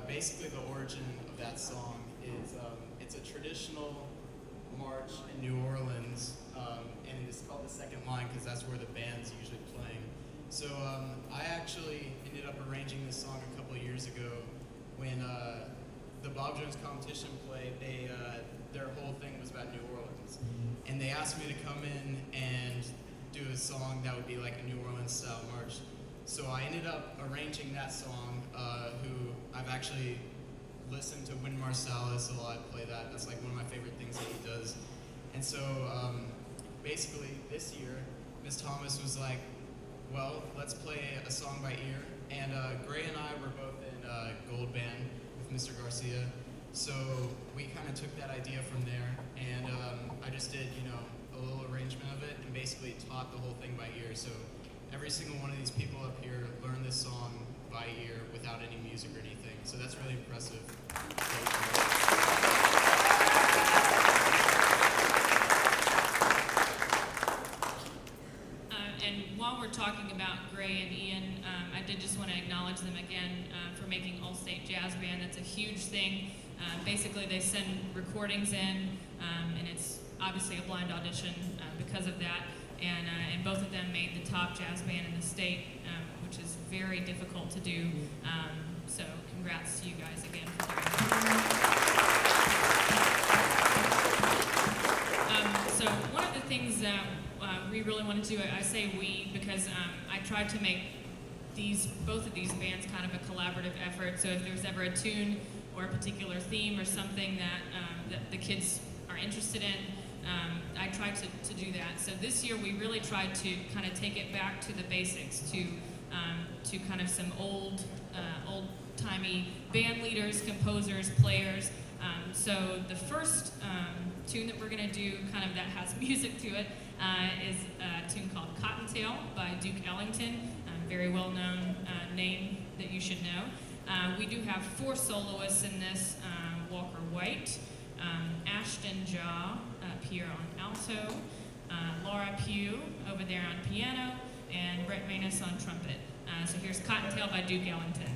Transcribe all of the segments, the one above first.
Basically, the origin of that song is it's a traditional march in New Orleans, and it's called the second line because that's where the band's usually playing. So I actually ended up arranging this song a couple of years ago when the Bob Jones competition played. Their whole thing was about New Orleans, and they asked me to come in and do a song that would be like a New Orleans style march. So I ended up arranging that song, who I've actually listened to Wynton Marsalis a lot, play that. That's like one of my favorite things that he does. And so basically this year, Miss Thomas was like, well, let's play a song by ear. And Gray and I were both in Gold Band with Mr. Garcia. So we kind of took that idea from there, and I just did, a little arrangement of it and basically taught the whole thing by ear. So every single one of these people up here learned this song by ear without any music or anything. So that's really impressive. And while we're talking about Gray and Ian, I did just want to acknowledge them again for making All-State Jazz Band. That's a huge thing. Basically, they send recordings in, and it's obviously a blind audition because of that. And both of them made the top jazz band in the state, which is very difficult to do. So congrats to you guys again for doing that. So one of the things that we really want to do, I say we because I tried to make both of these bands kind of a collaborative effort. So if there's ever a tune or a particular theme or something that the kids are interested in, I tried to do that. So this year we really tried to kind of take it back to the basics, to kind of some old-timey band leaders, composers, players. So the first tune that we're going to do, kind of that has music to it, is a tune called Cottontail by Duke Ellington, a very well-known name that you should know. We do have 4 soloists in this, Walker White, Ashton Jaw up here on alto, Laura Pugh over there on piano, and Brett Manus on trumpet. So here's Cottontail by Duke Ellington.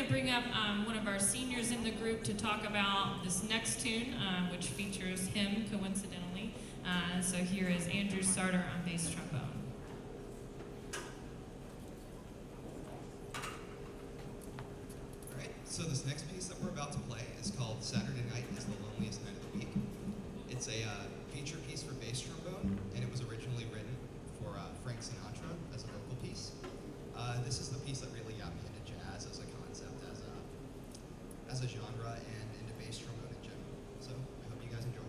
bring up one of our seniors in the group to talk about this next tune, which features him coincidentally. So here is Andrew Sarter on bass trombone. All right, so this next piece that we're about to play is called Saturday Night is the Loneliest Night of the Week. It's a feature piece for bass trombone, and it was originally written for Frank Sinatra as a vocal piece. This is the piece that really got me into jazz as a concept, as a genre, and into bass trombone in general. So I hope you guys enjoy.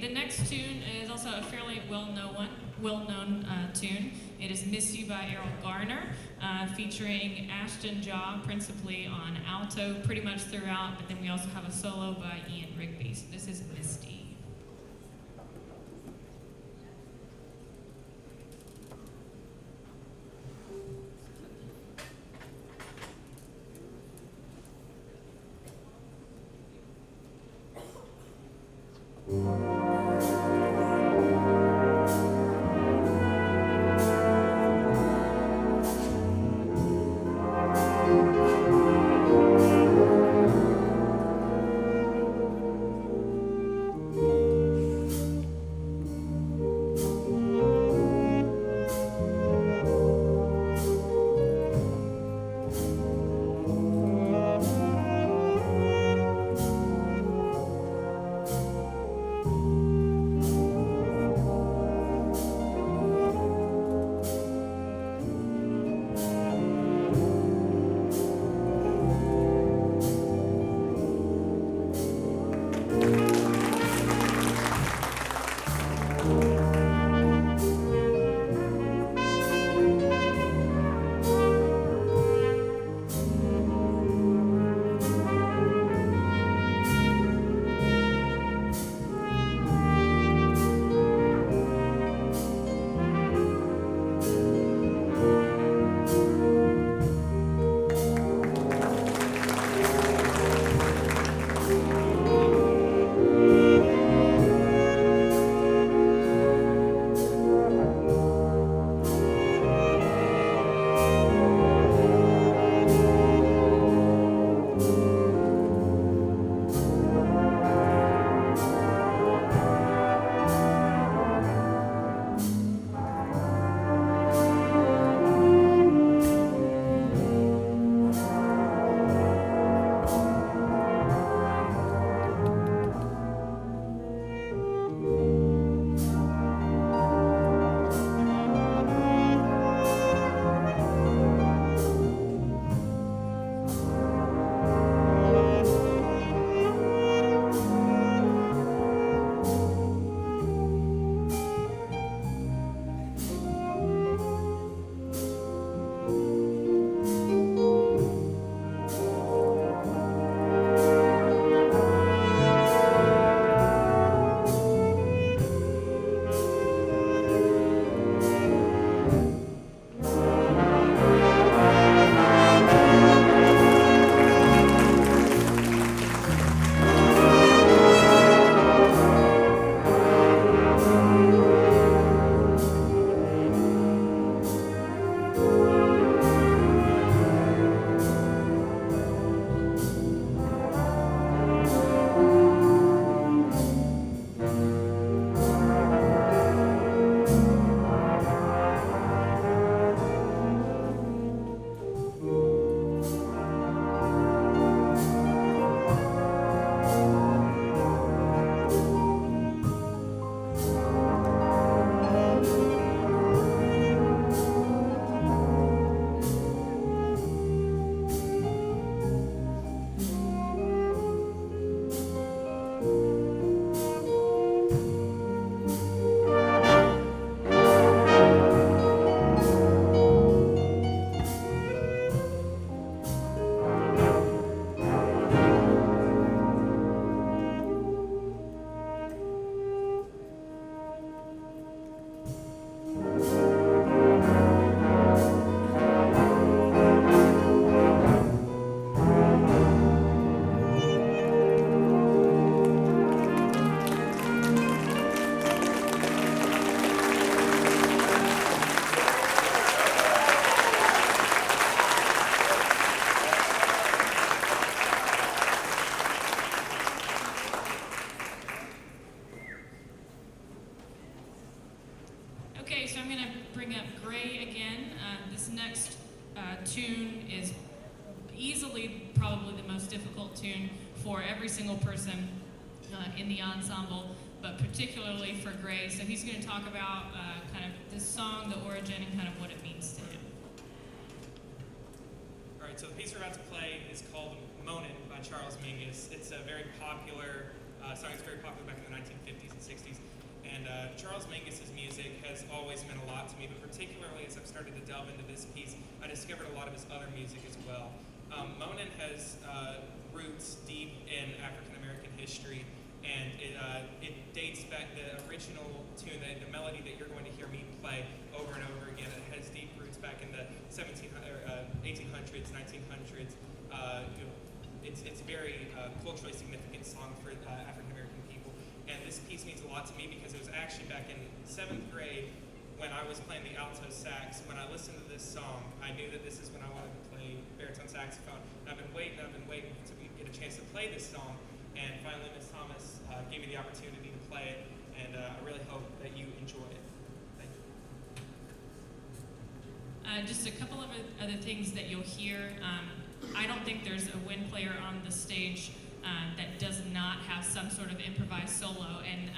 the next tune is also a fairly well-known tune. It is Misty by Errol Garner, featuring Ashton Jaw principally on alto pretty much throughout, but then we also have a solo by Ian Rigby. So this is Misty. tune is easily probably the most difficult tune for every single person in the ensemble, but particularly for Gray. So he's going to talk about kind of this song, the origin, and kind of what it means to him. All right, so the piece we're about to play is called Moanin' by Charles Mingus. It's a very popular song that's very popular back in the 1950s and 60s. And Charles Mingus's music has always meant a lot to me, but particularly as I've started to delve into this piece, I discovered a lot of his other music as well. Monin has roots deep in African American history, and it dates back, the original tune, the melody that you're going to hear me play over and over again, it has deep roots back in the 1800s, 1900s. It's a very culturally significant song for African American people. And this piece means a lot to me because it was actually back in 7th grade when I was playing the alto sax. When I listened to this song, I knew that this is when I wanted to play baritone saxophone. And I've been waiting to get a chance to play this song. And finally, Miss Thomas gave me the opportunity to play it. And I really hope that you enjoy it. Thank you. Just a couple of other things that you'll hear. I don't think there's a wind player on the stage that does not have some sort of improvised solo, and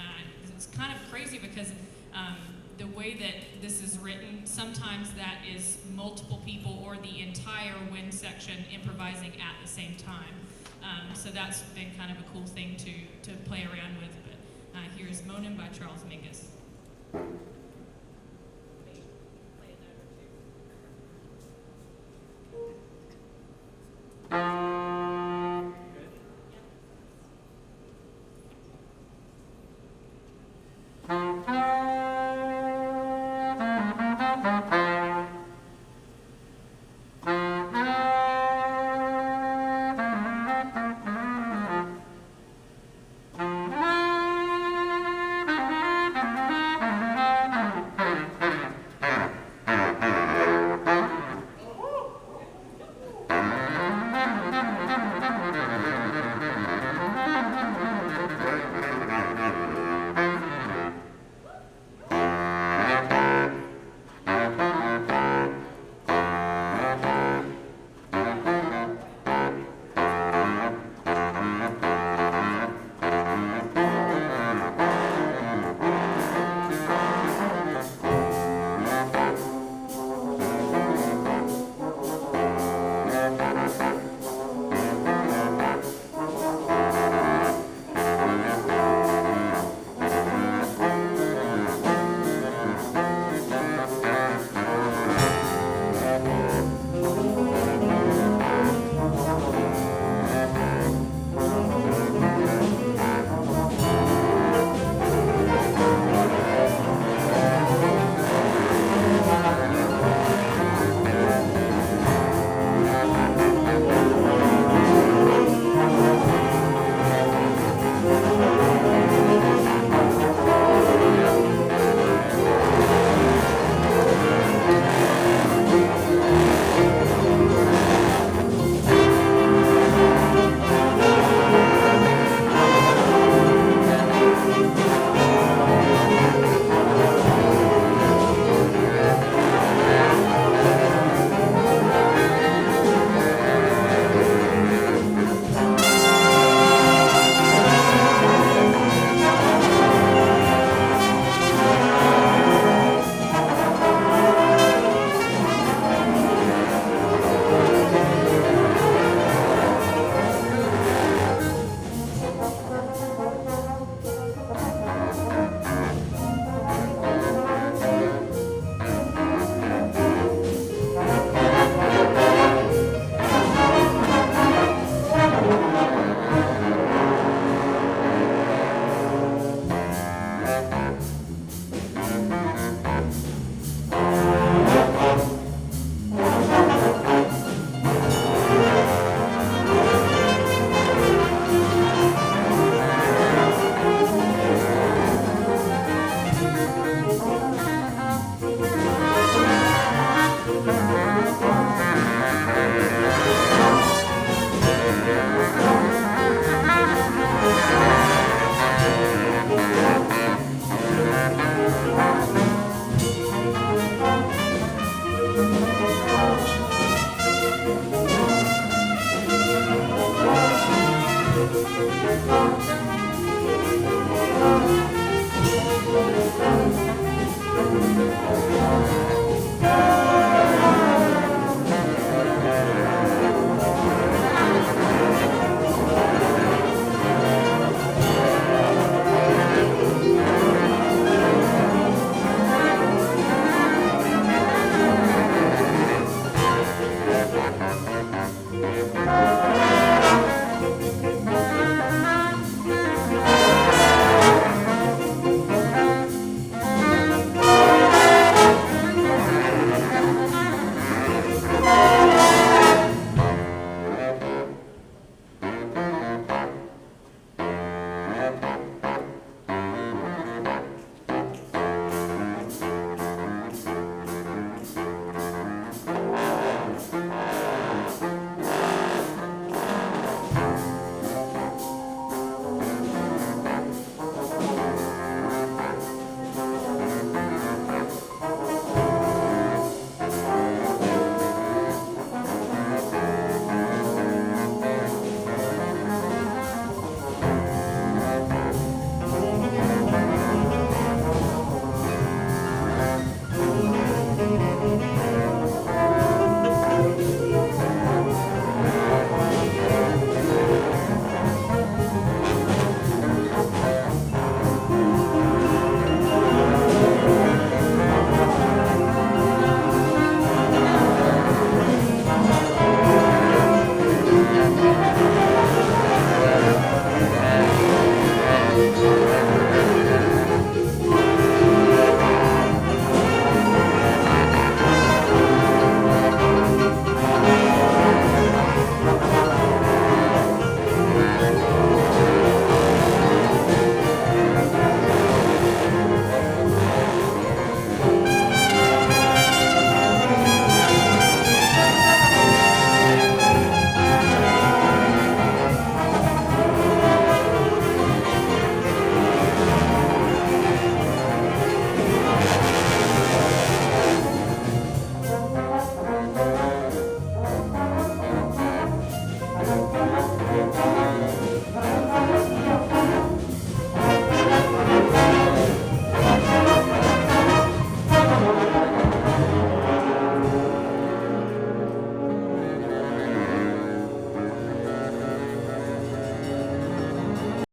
it's kind of crazy because the way that this is written, sometimes that is multiple people or the entire wind section improvising at the same time. So that's been kind of a cool thing to play around with. But here's Monin by Charles Mingus.